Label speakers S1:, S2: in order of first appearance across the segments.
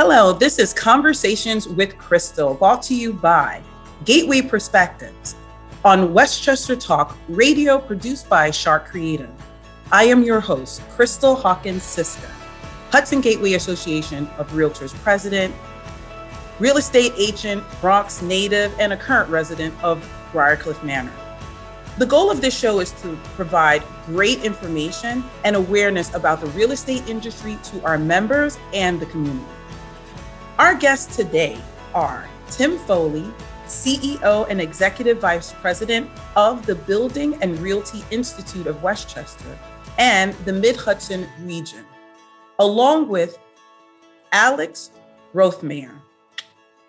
S1: Hello, this is Conversations with Crystal, brought to you by Gateway Perspectives on Westchester Talk Radio, produced by Shark Creative. I am your host, Crystal Hawkins Siska, Hudson Gateway Association of Realtors President, real estate agent, Bronx native, and a current resident of Briarcliff Manor. The goal of this show is to provide great information and awareness about the real estate industry to our members and the community. Our guests today are Tim Foley, CEO and Executive Vice President of the Building and Realty Institute of Westchester and the Mid-Hudson region, along with Alex Rothmayer.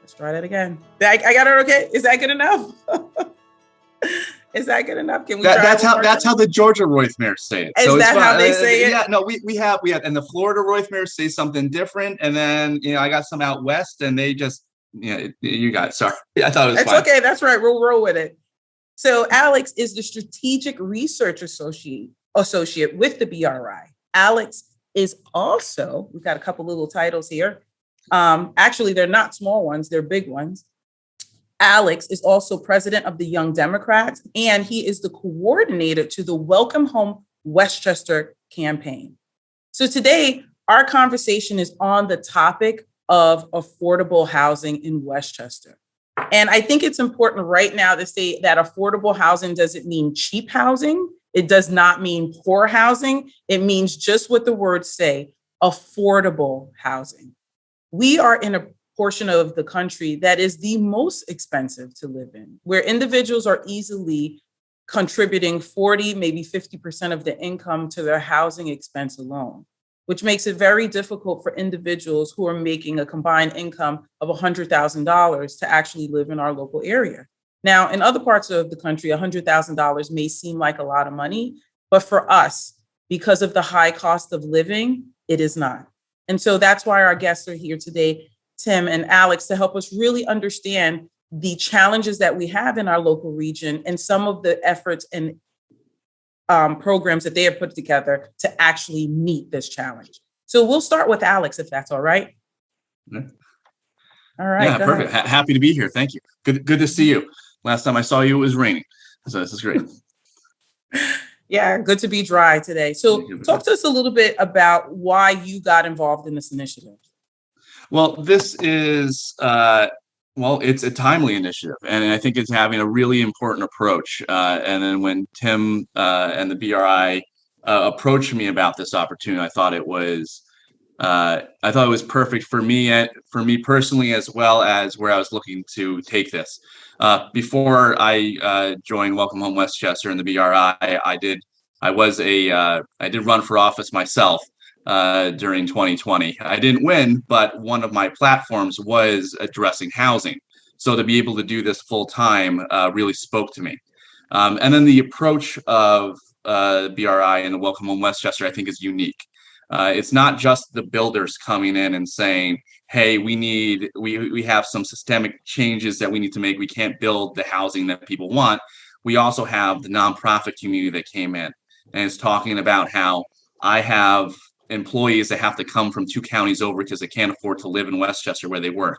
S1: Let's try that again. I got it okay? Is that good enough? Is that good enough? Can we try
S2: that's how the Georgia Rothmayers say it.
S1: Is so that how they say it?
S2: Yeah, no, we have, and the Florida Rothmayers say something different. And then, I got some out west and they just, you got it. Sorry. I thought it was fine.
S1: Okay. That's right. We'll roll with it. So Alex is the Strategic Research Associate with the BRI. Alex is also, we've got a couple little titles here. Actually, they're not small ones. They're big ones. Alex is also president of the Young Democrats, and he is the coordinator to the Welcome Home Westchester campaign. So today, our conversation is on the topic of affordable housing in Westchester. And I think it's important right now to say that affordable housing doesn't mean cheap housing. It does not mean poor housing. It means just what the words say, affordable housing. We are in a portion of the country that is the most expensive to live in, where individuals are easily contributing 40, maybe 50% of the income to their housing expense alone, which makes it very difficult for individuals who are making a combined income of $100,000 to actually live in our local area. Now, in other parts of the country, $100,000 may seem like a lot of money, but for us, because of the high cost of living, it is not. And so that's why our guests are here today, Tim and Alex, to help us really understand the challenges that we have in our local region and some of the efforts and programs that they have put together to actually meet this challenge. So we'll start with Alex, if that's all right.
S2: Yeah.
S1: All right.
S2: Yeah, perfect. Happy to be here. Thank you. Good to see you. Last time I saw you, it was raining. So this is great.
S1: Yeah, good to be dry today. So talk to us a little bit about why you got involved in this initiative.
S2: Well, this is, it's a timely initiative, and I think it's having a really important approach. And then when Tim and the BRI approached me about this opportunity, I thought it was perfect for me personally, as well as where I was looking to take this. Before I joined Welcome Home Westchester and the BRI, I did run for office myself. During 2020. I didn't win, but one of my platforms was addressing housing. So to be able to do this full time really spoke to me. And then the approach of BRI and the Welcome Home Westchester, I think, is unique. It's not just the builders coming in and saying, hey, we have some systemic changes that we need to make. We can't build the housing that people want. We also have the nonprofit community that came in and is talking about how I have employees that have to come from 2 counties over because they can't afford to live in Westchester where they work.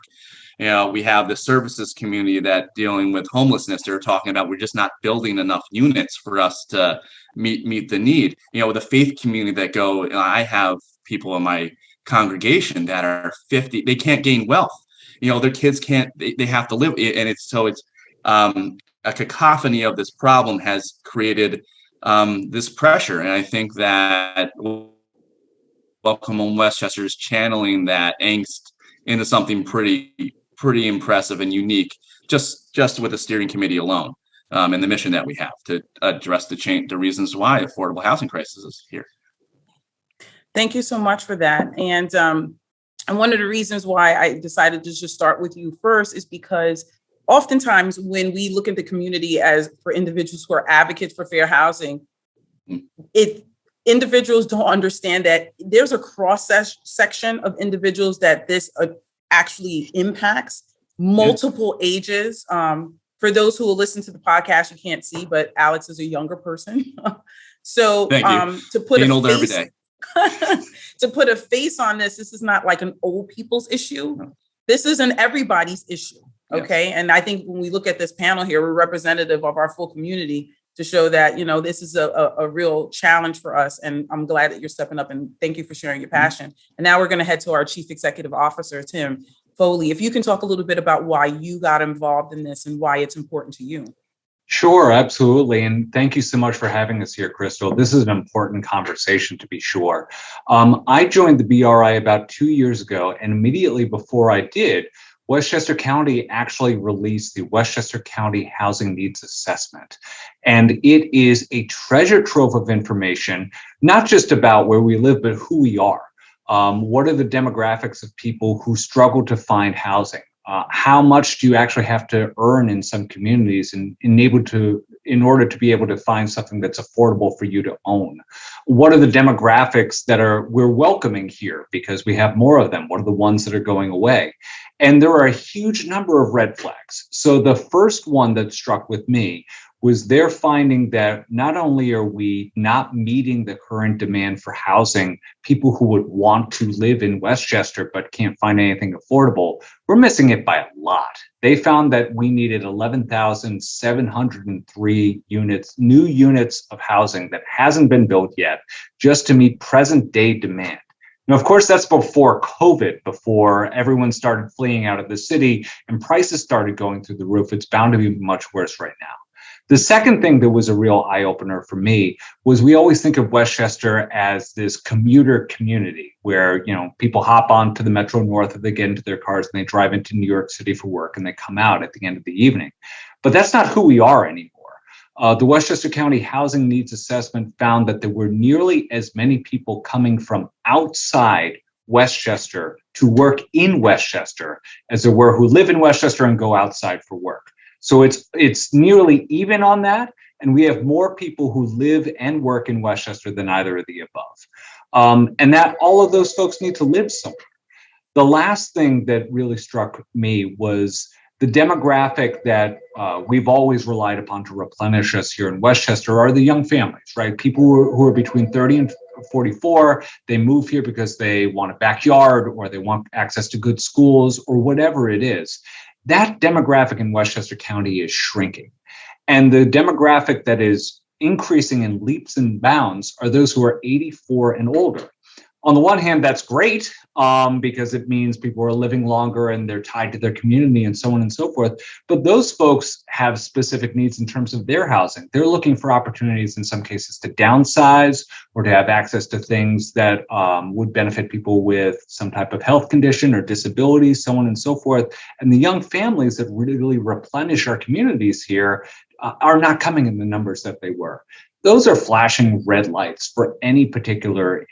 S2: We have the services community that dealing with homelessness. They're talking about we're just not building enough units for us to meet the need. The faith community that go, I have people in my congregation that are 50, they can't gain wealth. Their kids can't, they have to live. And it's a cacophony of this problem has created this pressure. And I think that Welcome Home Westchester is channeling that angst into something pretty impressive and unique, just with the steering committee alone, and the mission that we have to address the reasons why affordable housing crisis is here.
S1: Thank you so much for that. And one of the reasons why I decided to just start with you first is because oftentimes when we look at the community as for individuals who are advocates for fair housing, individuals don't understand that there's a cross-section of individuals that this actually impacts, multiple ages. For those who will listen to the podcast, you can't see, but Alex is a younger person. So
S2: to put
S1: Being
S2: a face,
S1: to put a face on this. This is not like an old people's issue.
S2: No.
S1: This is an everybody's issue.
S2: Yes.
S1: Okay. And I think when we look at this panel here, we're representative of our full community to show that, this is a real challenge for us. And I'm glad that you're stepping up, and thank you for sharing your passion. And now we're going to head to our Chief Executive Officer, Tim Foley. If you can talk a little bit about why you got involved in this and why it's important to you.
S3: Sure, absolutely. And thank you so much for having us here, Crystal. This is an important conversation, to be sure. I joined the BRI about 2 years ago, and immediately before I did, Westchester County actually released the Westchester County Housing Needs Assessment. And it is a treasure trove of information, not just about where we live, but who we are. What are the demographics of people who struggle to find housing? How much do you actually have to earn in some communities in order to be able to find something that's affordable for you to own? What are the demographics that we're welcoming here because we have more of them? What are the ones that are going away? And there are a huge number of red flags. So the first one that struck with me was they're finding that not only are we not meeting the current demand for housing, people who would want to live in Westchester but can't find anything affordable, we're missing it by a lot. They found that we needed 11,703 new units of housing that hasn't been built yet just to meet present day demand. Now, of course, that's before COVID, before everyone started fleeing out of the city and prices started going through the roof. It's bound to be much worse right now. The second thing that was a real eye-opener for me was we always think of Westchester as this commuter community where, people hop on to the Metro North, or they get into their cars and they drive into New York City for work and they come out at the end of the evening. But that's not who we are anymore. The Westchester County Housing Needs Assessment found that there were nearly as many people coming from outside Westchester to work in Westchester as there were who live in Westchester and go outside for work. So it's nearly even on that, and we have more people who live and work in Westchester than either of the above. And that all of those folks need to live somewhere. The last thing that really struck me was the demographic that we've always relied upon to replenish us here in Westchester are the young families, right? People who are between 30 and 44, they move here because they want a backyard or they want access to good schools or whatever it is. That demographic in Westchester County is shrinking. And the demographic that is increasing in leaps and bounds are those who are 84 and older. On the one hand, that's great because it means people are living longer and they're tied to their community and so on and so forth. But those folks have specific needs in terms of their housing. They're looking for opportunities in some cases to downsize or to have access to things that would benefit people with some type of health condition or disability, so on and so forth. And the young families that really replenish our communities here are not coming in the numbers that they were. Those are flashing red lights for any particular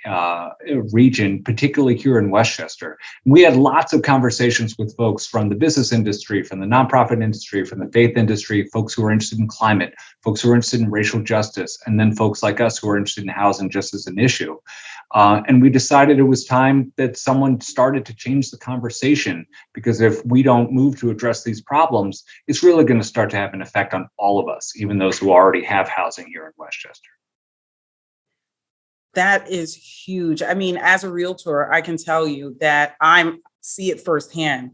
S3: region, particularly here in Westchester. We had lots of conversations with folks from the business industry, from the nonprofit industry, from the faith industry, folks who are interested in climate, folks who are interested in racial justice, and then folks like us who are interested in housing just as an issue. And we decided it was time that someone started to change the conversation, because if we don't move to address these problems, it's really going to start to have an effect on all of us, even those who already have housing here in Westchester.
S1: That is huge. I mean, as a realtor, I can tell you that I see it firsthand.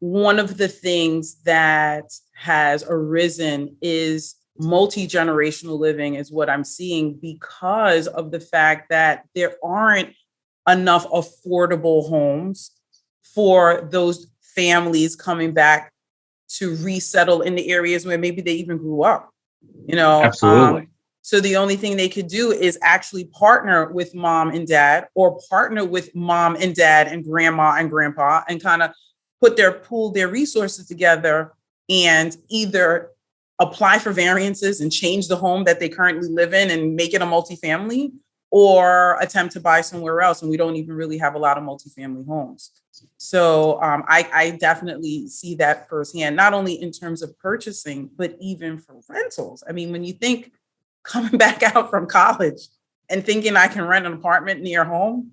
S1: One of the things that has arisen is multi-generational living is what I'm seeing, because of the fact that there aren't enough affordable homes for those families coming back to resettle in the areas where maybe they even grew up,
S3: Absolutely.
S1: So the only thing they could do is actually partner with mom and dad, or partner with mom and dad and grandma and grandpa, and kind of pool their resources together and either apply for variances and change the home that they currently live in and make it a multifamily, or attempt to buy somewhere else. And we don't even really have a lot of multifamily homes. So I definitely see that firsthand, not only in terms of purchasing, but even for rentals. I mean, when you think coming back out from college and thinking I can rent an apartment near home,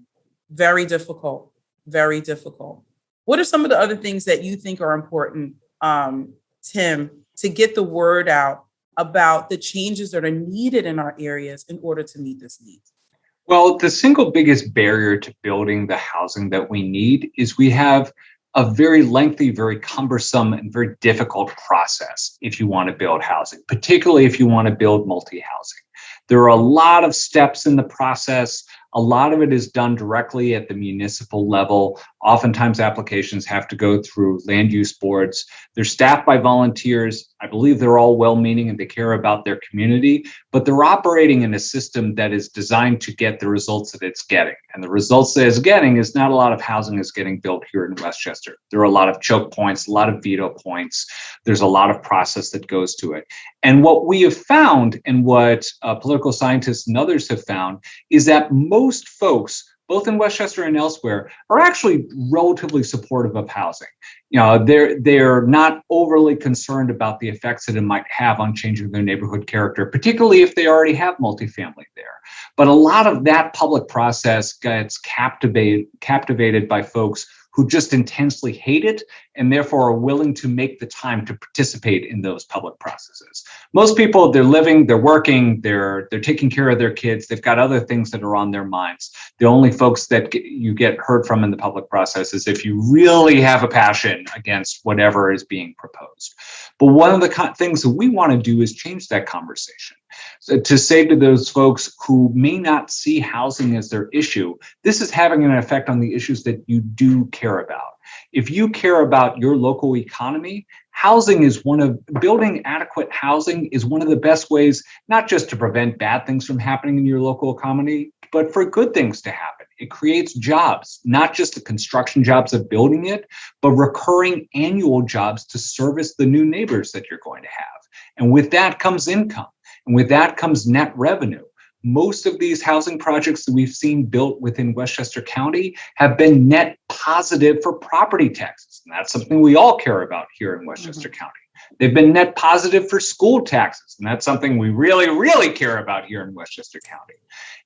S1: very difficult, very difficult. What are some of the other things that you think are important, Tim, to get the word out about the changes that are needed in our areas in order to meet this need?
S3: Well, the single biggest barrier to building the housing that we need is we have a very lengthy, very cumbersome, and very difficult process if you want to build housing, particularly if you want to build multi-housing. There are a lot of steps in the process. A lot of it is done directly at the municipal level. Oftentimes, applications have to go through land use boards. They're staffed by volunteers. I believe they're all well-meaning and they care about their community, but they're operating in a system that is designed to get the results that it's getting. And the results that it's getting is not a lot of housing is getting built here in Westchester. There are a lot of choke points, a lot of veto points. There's a lot of process that goes to it. And what we have found, and what political scientists and others have found, is that most folks, both in Westchester and elsewhere, are actually relatively supportive of housing. You know, they're not overly concerned about the effects that it might have on changing their neighborhood character, particularly if they already have multifamily there. But a lot of that public process gets captivated by folks who just intensely hate it and therefore are willing to make the time to participate in those public processes. Most people, they're living, they're working, they're taking care of their kids, they've got other things that are on their minds. The only folks that you get heard from in the public process is if you really have a passion against whatever is being proposed. But one of the things that we want to do is change that conversation. So to say to those folks who may not see housing as their issue, this is having an effect on the issues that you do care about. If you care about your local economy, building adequate housing is one of the best ways, not just to prevent bad things from happening in your local economy, but for good things to happen. It creates jobs, not just the construction jobs of building it, but recurring annual jobs to service the new neighbors that you're going to have. And with that comes income. And with that comes net revenue. Most of these housing projects that we've seen built within Westchester County have been net positive for property taxes. And that's something we all care about here in Westchester County. They've been net positive for school taxes. And that's something we really, really care about here in Westchester County.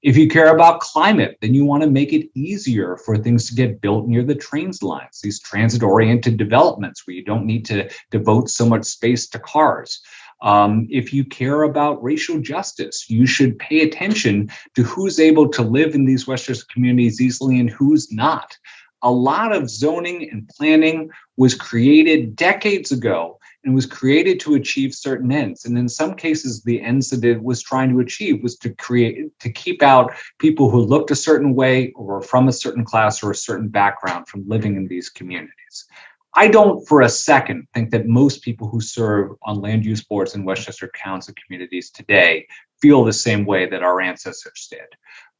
S3: If you care about climate, then you want to make it easier for things to get built near the trains lines, these transit-oriented developments where you don't need to devote so much space to cars. If you care about racial justice, you should pay attention to who's able to live in these Westchester communities easily and who's not. A lot of zoning and planning was created decades ago and was created to achieve certain ends. And in some cases, the ends that it was trying to achieve was to keep out people who looked a certain way or were from a certain class or a certain background from living in these communities. I don't for a second think that most people who serve on land use boards in Westchester Council communities today feel the same way that our ancestors did,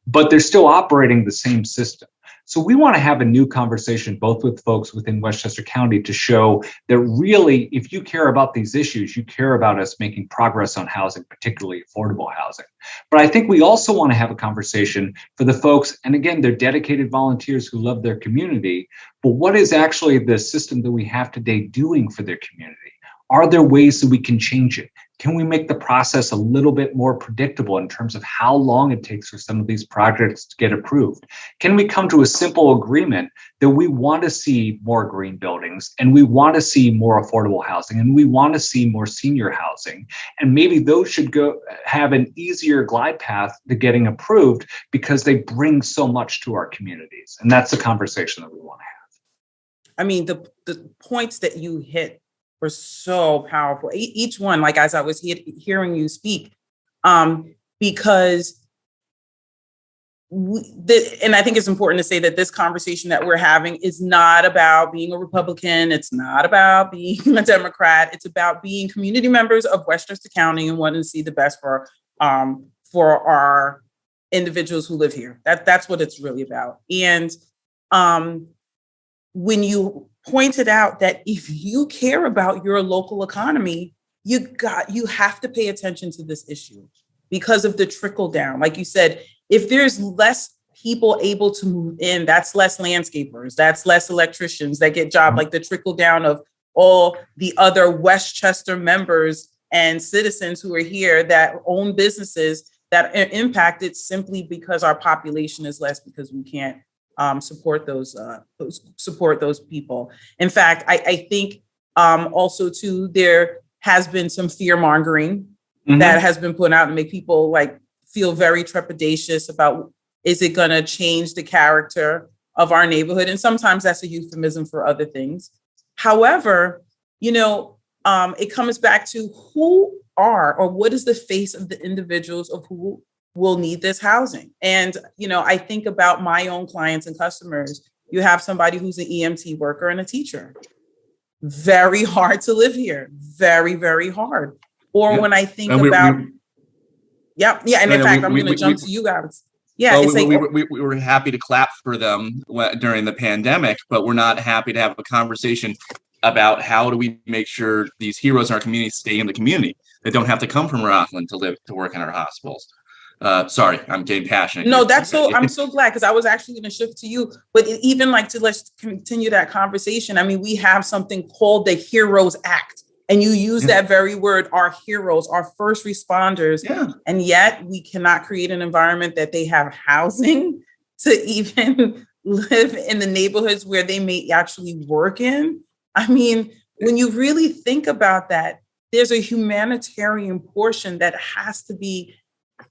S3: but they're still operating the same system. So we want to have a new conversation, both with folks within Westchester County, to show that really, if you care about these issues, you care about us making progress on housing, particularly affordable housing. But I think we also want to have a conversation for the folks, and again, they're dedicated volunteers who love their community, but what is actually the system that we have today doing for their community? Are there ways that we can change it? Can we make the process a little bit more predictable in terms of how long it takes for some of these projects to get approved? Can we come to a simple agreement that we want to see more green buildings and we want to see more affordable housing and we want to see more senior housing? And maybe those should have an easier glide path to getting approved because they bring so much to our communities. And that's the conversation that we want to have.
S1: I mean, the points that you hit were so powerful. Each one, like as I was hearing you speak, because and I think it's important to say that this conversation that we're having is not about being a Republican. It's not about being a Democrat. It's about being community members of Westchester County and wanting to see the best for our individuals who live here. That's what it's really about. And when you pointed out that if you care about your local economy, you have to pay attention to this issue because of the trickle down. Like you said, if there's less people able to move in, that's less landscapers, that's less electricians that get jobs, like the trickle down of all the other Westchester members and citizens who are here that own businesses that are impacted simply because our population is less because we can't support those people. In fact, I think also too, there has been some fear mongering that has been put out and make people like feel very trepidatious about Is it going to change the character of our neighborhood? And sometimes that's a euphemism for other things. However, it comes back to who are or what is the face of the individuals of who will need this housing. And, I think about my own clients and customers. You have somebody who's an EMT worker and a teacher. Very hard to live here. Very, very hard. Or when I think about, and in fact, I'm going to jump to you guys. Yeah,
S2: well, we were happy to clap for them during the pandemic, but we're not happy to have a conversation about how do we make sure these heroes in our community stay in the community. They don't have to come from Rockland to work in our hospitals. Sorry, I'm getting passionate.
S1: No, I'm so glad, because I was actually going to shift to you. But even let's continue that conversation. I mean, we have something called the Heroes Act. And you use that very word, our heroes, our first responders. Yeah. And yet we cannot create an environment that they have housing to even live in the neighborhoods where they may actually work in. I mean, when you really think about that, there's a humanitarian portion that has to be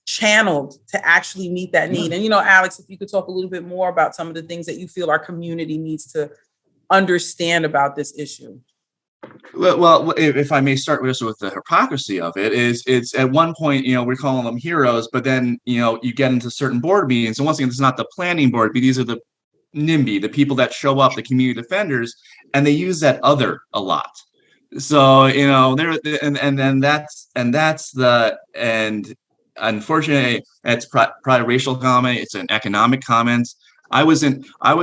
S1: channeled to actually meet that need. And, Alex, if you could talk a little bit more about some of the things that you feel our community needs to understand about this issue.
S2: Well, if I may start with the hypocrisy of it, it's at one point, we're calling them heroes, but then, you get into certain board meetings. And once again, it's not the planning board, but these are the NIMBY, the people that show up, the community defenders, and they use that other a lot. So, and unfortunately, it's probably a racial comment. It's an economic comment. I was in a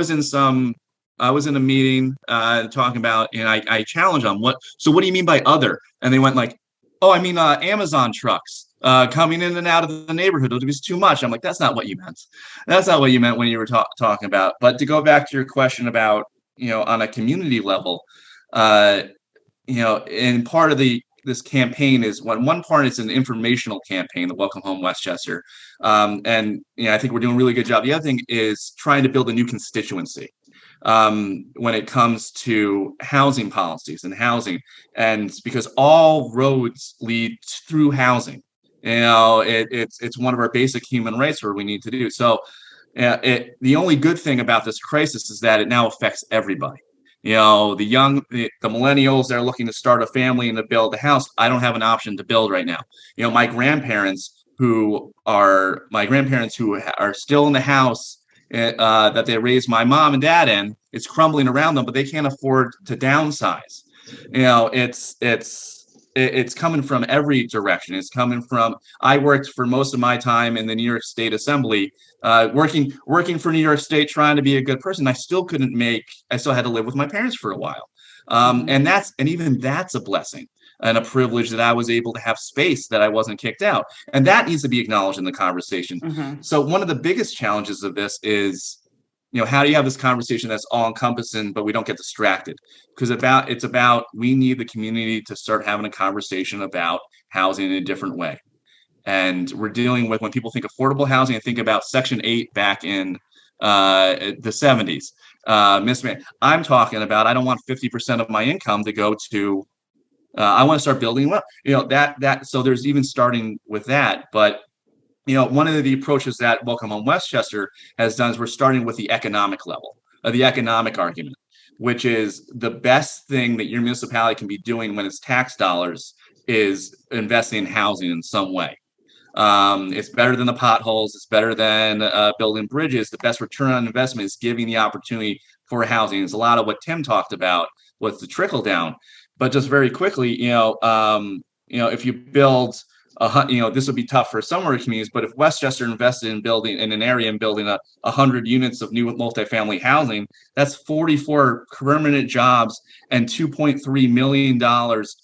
S2: meeting talking about, and I challenged them, what do you mean by other? And they went like, oh, I mean, Amazon trucks coming in and out of the neighborhood. It was too much. I'm like, that's not what you meant. That's not what you meant when you were talking about. But to go back to your question about, on a community level, and part of this campaign is one part is an informational campaign, the Welcome Home Westchester. And I think we're doing a really good job. The other thing is trying to build a new constituency when it comes to housing policies and housing, and because all roads lead through housing. It's one of our basic human rights where we need to do so. The only good thing about this crisis is that it now affects everybody. The millennials that are looking to start a family and to build a house, I don't have an option to build right now. My grandparents who are still in the house that they raised my mom and dad in, it's crumbling around them, but they can't afford to downsize. It's coming from every direction. It's coming from, I worked for most of my time in the New York State Assembly, working for New York State, trying to be a good person. I still had to live with my parents for a while. And even that's a blessing and a privilege that I was able to have space, that I wasn't kicked out. And that needs to be acknowledged in the conversation. Mm-hmm. So one of the biggest challenges of this is, how do you have this conversation that's all encompassing, but we don't get distracted? Because we need the community to start having a conversation about housing in a different way. And we're dealing with, when people think affordable housing, I think about Section 8 back in the 70s. I'm talking about, I don't want 50% of my income to go to, I want to start building well, so there's even starting with that. But, one of the approaches that Welcome Home Westchester has done is we're starting with the economic level, the economic argument, which is the best thing that your municipality can be doing when it's tax dollars is investing in housing in some way. It's better than the potholes. It's better than building bridges. The best return on investment is giving the opportunity for housing. It's a lot of what Tim talked about, what's the trickle down. But just very quickly, if you build, this would be tough for some of our communities, but if Westchester invested in building in an area and building 100 units of new multifamily housing, that's 44 permanent jobs and $2.3 million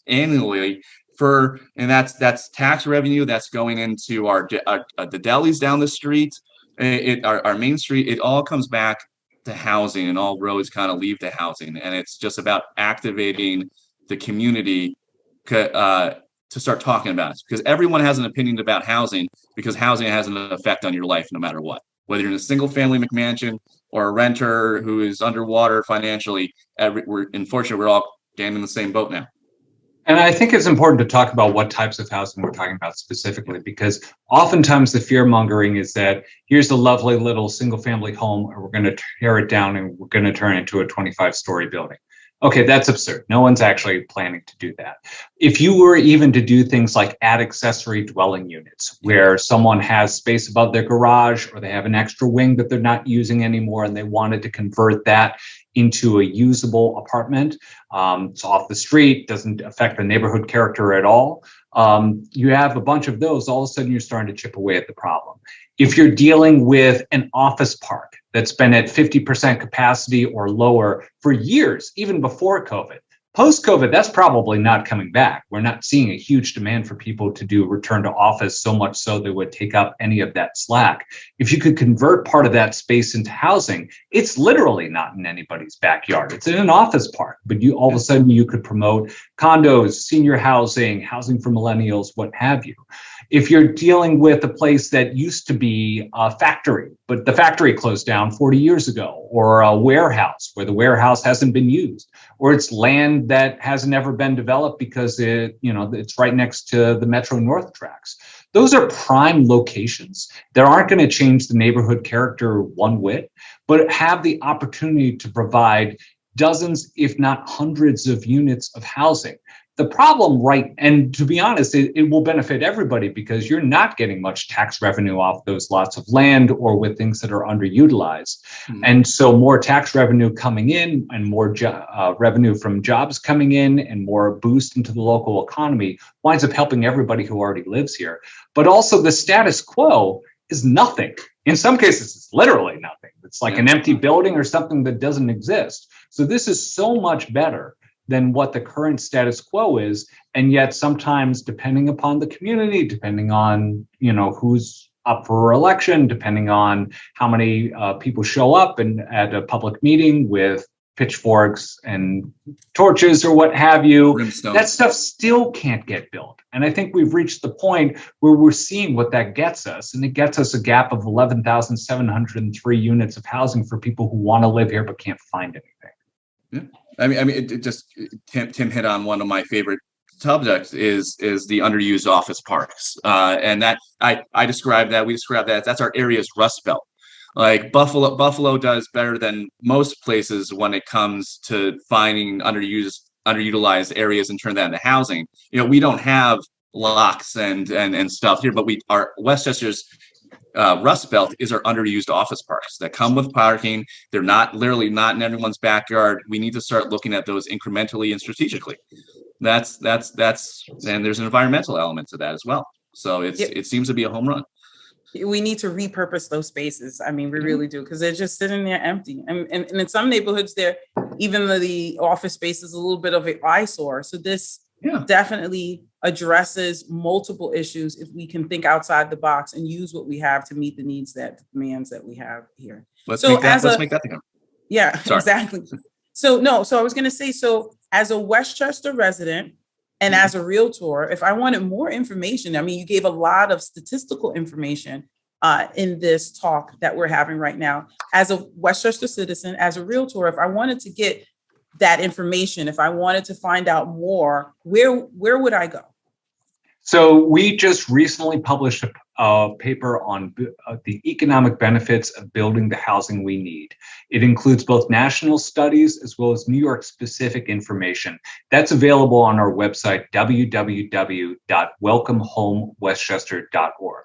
S2: annually. And that's tax revenue that's going into the delis down the street, our main street. It all comes back to housing, and all roads kind of lead to housing. And it's just about activating the community to start talking about it, because everyone has an opinion about housing, because housing has an effect on your life no matter what, whether you're in a single family McMansion or a renter who is underwater financially. Unfortunately, we're all getting in the same boat now.
S3: And I think it's important to talk about what types of housing we're talking about specifically, because oftentimes the fear mongering is that here's a lovely little single family home, and we're going to tear it down and we're going to turn it into a 25-story building. Okay, that's absurd. No one's actually planning to do that. If you were even to do things like add accessory dwelling units, where someone has space above their garage or they have an extra wing that they're not using anymore and they wanted to convert that into a usable apartment, it's off the street, doesn't affect the neighborhood character at all. You have a bunch of those, all of a sudden you're starting to chip away at the problem. If you're dealing with an office park that's been at 50% capacity or lower for years, even before COVID, post-COVID, that's probably not coming back. We're not seeing a huge demand for people to do return to office, so much so they would take up any of that slack. If you could convert part of that space into housing, it's literally not in anybody's backyard. It's in an office park, but you all of a sudden you could promote condos, senior housing, housing for millennials, what have you. If you're dealing with a place that used to be a factory, but the factory closed down 40 years ago, or a warehouse where the warehouse hasn't been used, or it's land that hasn't ever been developed because it's right next to the Metro North tracks. Those are prime locations that aren't going to change the neighborhood character one whit, but have the opportunity to provide dozens, if not hundreds of units of housing. The problem, and to be honest, it will benefit everybody because you're not getting much tax revenue off those lots of land or with things that are underutilized. Mm-hmm. And so more tax revenue coming in and more revenue from jobs coming in and more boost into the local economy winds up helping everybody who already lives here. But also the status quo is nothing. In some cases, it's literally nothing. It's like an empty building or something that doesn't exist. So this is so much better than what the current status quo is. And yet sometimes, depending upon the community, depending on, who's up for election, depending on how many people show up and at a public meeting with pitchforks and torches or what have you, Brimstone. That stuff still can't get built. And I think we've reached the point where we're seeing what that gets us. And it gets us a gap of 11,703 units of housing for people who want to live here but can't find anything.
S2: Yeah. I mean, Tim hit on one of my favorite subjects is the underused office parks, and that we describe that that's our area's Rust Belt. Like Buffalo does better than most places when it comes to finding underutilized areas and turn that into housing. We don't have locks and stuff here, but our Westchester's Rust Belt is our underused office parks that come with parking. They're literally not in everyone's backyard. We need to start looking at those incrementally and strategically. That's and there's an environmental element to that as well. So it seems to be a home run.
S1: We need to repurpose those spaces. I mean, we really do, because they're just sitting there empty. And in some neighborhoods, even though the office space is a little bit of an eyesore. So this definitely addresses multiple issues if we can think outside the box and use what we have to meet the demands that we have here.
S2: Let's make that together.
S1: Yeah, sorry. Exactly. So I was going to say, as a Westchester resident and as a realtor, if I wanted more information, I mean, you gave a lot of statistical information in this talk that we're having right now. As a Westchester citizen, as a realtor, if I wanted to get that information, if I wanted to find out more, where would I go?
S3: So we just recently published a paper on the economic benefits of building the housing we need. It includes both national studies as well as New York specific information. That's available on our website, www.welcomehomewestchester.org.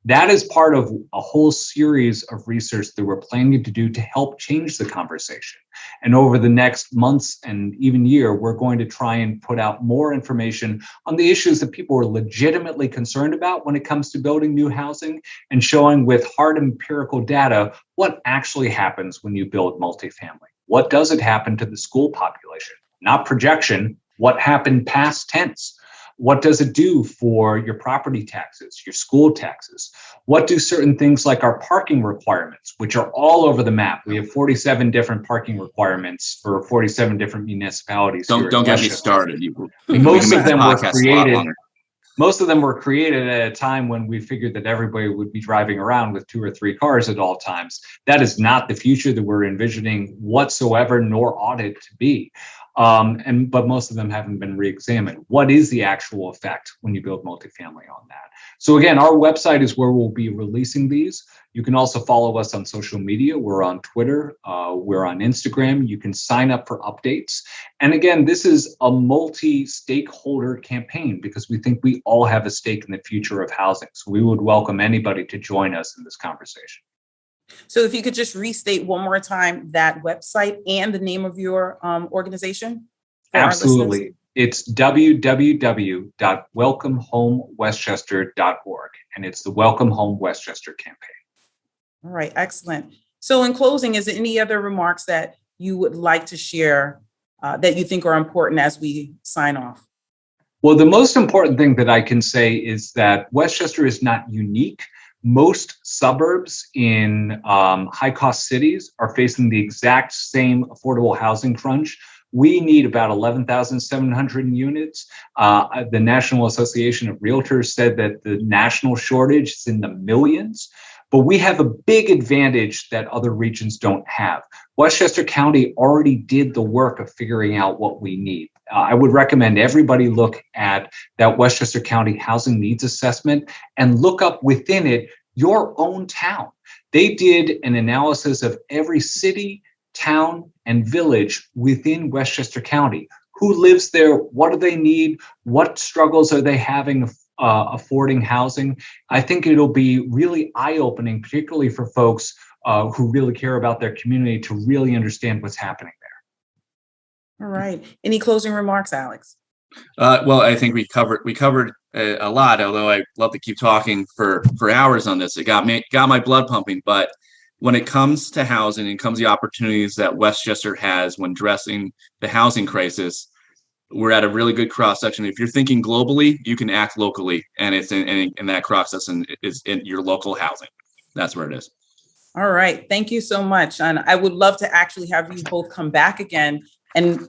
S3: That is part of a whole series of research that we're planning to do to help change the conversation. And over the next months and even year, we're going to try and put out more information on the issues that people are legitimately concerned about when it comes to building new housing, and showing with hard empirical data what actually happens when you build multifamily. What does it happen to the school population? Not projection, what happened past tense? What does it do for your property taxes, your school taxes? What do certain things like our parking requirements, which are all over the map? We have 47 different parking requirements for 47 different municipalities.
S2: Don't get me started.
S3: Most of them were created. Most of them were created at a time when we figured that everybody would be driving around with 2 or 3 cars at all times. That is not the future that we're envisioning whatsoever, nor ought it to be. But most of them haven't been re-examined. What is the actual effect when you build multifamily on that? So again, our website is where we'll be releasing these. You can also follow us on social media. We're on Twitter, we're on Instagram. You can sign up for updates. And again, this is a multi-stakeholder campaign because we think we all have a stake in the future of housing. So we would welcome anybody to join us in this conversation.
S1: So if you could just restate one more time that website and the name of your organization.
S3: Absolutely. It's www.welcomehomewestchester.org, and it's the Welcome Home Westchester campaign.
S1: All right, excellent. So in closing, is there any other remarks that you would like to share that you think are important as we sign off?
S3: Well, the most important thing that I can say is that Westchester is not unique. Most suburbs in high-cost cities are facing the exact same affordable housing crunch. We need about 11,700 units. The National Association of Realtors said that the national shortage is in the millions. But we have a big advantage that other regions don't have. Westchester County already did the work of figuring out what we need. I would recommend everybody look at that Westchester County Housing Needs Assessment and look up within it your own town. They did an analysis of every city, town, and village within Westchester County. Who lives there? What do they need? What struggles are they having affording housing? I think it'll be really eye-opening, particularly for folks who really care about their community, to really understand what's happening there.
S1: All right. Any closing remarks, Alex?
S2: Well, I think we covered a lot. Although I love to keep talking for hours on this, it got my blood pumping. But when it comes to housing and comes the opportunities that Westchester has when addressing the housing crisis, we're at a really good cross section. If you're thinking globally, you can act locally, and it's in that cross section is in your local housing. That's where it is.
S1: All right. Thank you so much. And I would love to actually have you both come back again and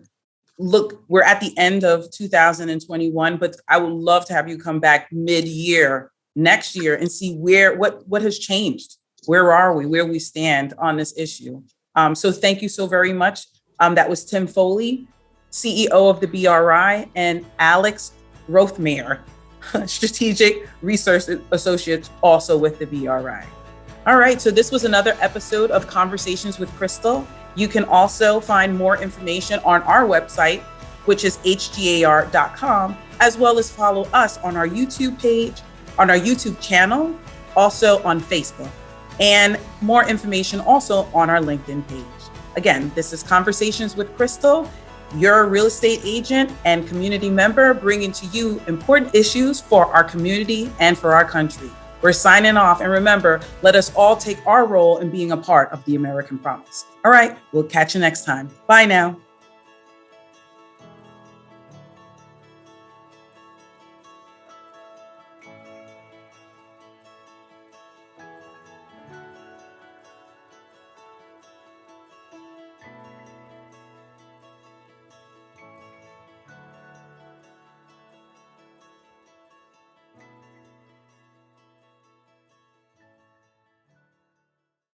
S1: look. We're at the end of 2021, but I would love to have you come back mid-year next year and see what has changed. Where are we? Where we stand on this issue. So thank you so very much. That was Tim Foley, CEO of the BRI, and Alex Rothmeyer, Strategic Research Associate, also with the BRI. All right, so this was another episode of Conversations with Crystal. You can also find more information on our website, which is hgar.com, as well as follow us on our YouTube page, on our YouTube channel, also on Facebook, and more information also on our LinkedIn page. Again, this is Conversations with Crystal, your real estate agent and community member, bringing to you important issues for our community and for our country. We're signing off, and remember, let us all take our role in being a part of the American promise. All right, we'll catch you next time. Bye now.